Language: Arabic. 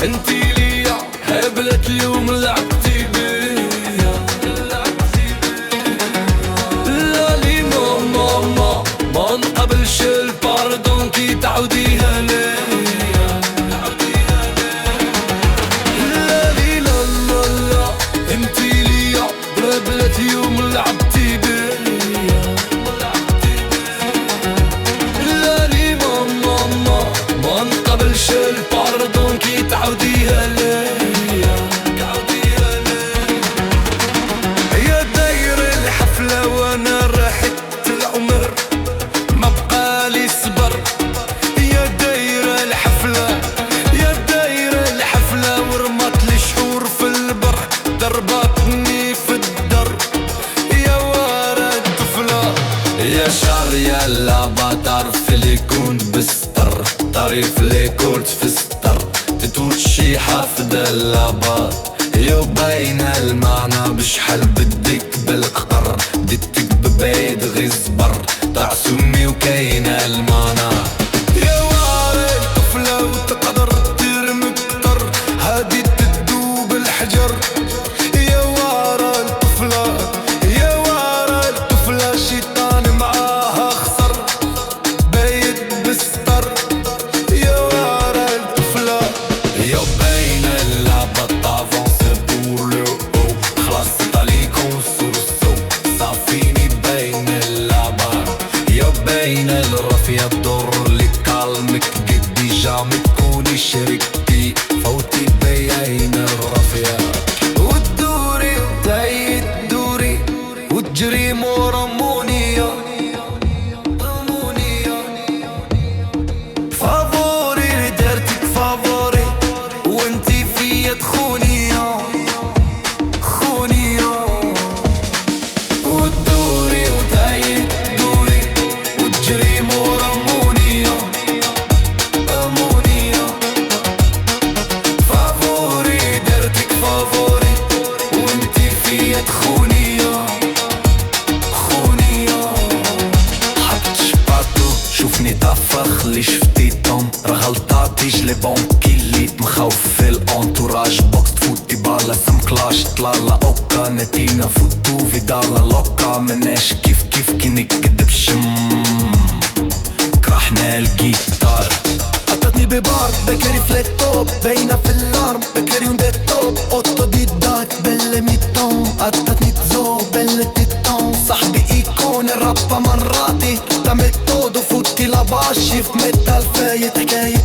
انتي ليا هبلة اليوم لعبتي بيا. لا لي ماما ما نقبلش الباردون كي تعوديها ليا. لا لي لا لا لا انتي ليا هبلة اليوم لعبتي بيا. لا لي ماما ما نقبلش الباردون كي تعوديها ليا. يا داير الحفلة وانا رحت العمر ما بقالي صبر. يا داير الحفلة يا داير الحفلة ورمت لي شهور في البر دربتني في الدر يا ورد طفلة. يا شهر يا لعبة تعرف اللي يكون بستر طريف اللي كنت في ستر تتوشي حافظ اللعبات يبين المعنى بشحال بدك بالقطر بديتك ببعيد غير زبر تعسمي وكاين المعنى. يا وارد طفلة وتقدر ترمي كتر هادي تدوب الحجر. يا وارد طفلة يا وارد طفلة شيطان معاها خسر بايت بستر. يا وارد طفلة يا بين اللعبة طافونسي بور لو او خلاص طاليكم سورسو صافيني بين اللعبة. يا بين الرفية بدور لي كالمك قدي جامي تكوني شريكتي فوتي بين الرفية وتدوري وتعيد دوري وتجري مورا مونية فافوري درتك فافوري وانتي فيا تخونية خونية وتدوري وتعيد دوري وتجري مورا مونية مونية فافوري درتك فافوري وانتي فيا تخونية خونية. حط شباطو شوفني طفخ لي شفتي طم راه غلطاتي جلي بونكي اللي مخوف في الانتوراج بوكس تفوتي بالا سم كلاش طلالا اوكا نتينا فوتو فيدالا لوكا مناش كيف كي نكدب كرحنا الجيتار عطتني ببار بكري فليتوب باينة في الارم بكري وندي توب اوتو دي داك بل ميتون عطتني تزو بل تيتون صاحبي ايكون الرابا مراتي تعمل تودو فوتي لاباشي في ميتال فايت حكاية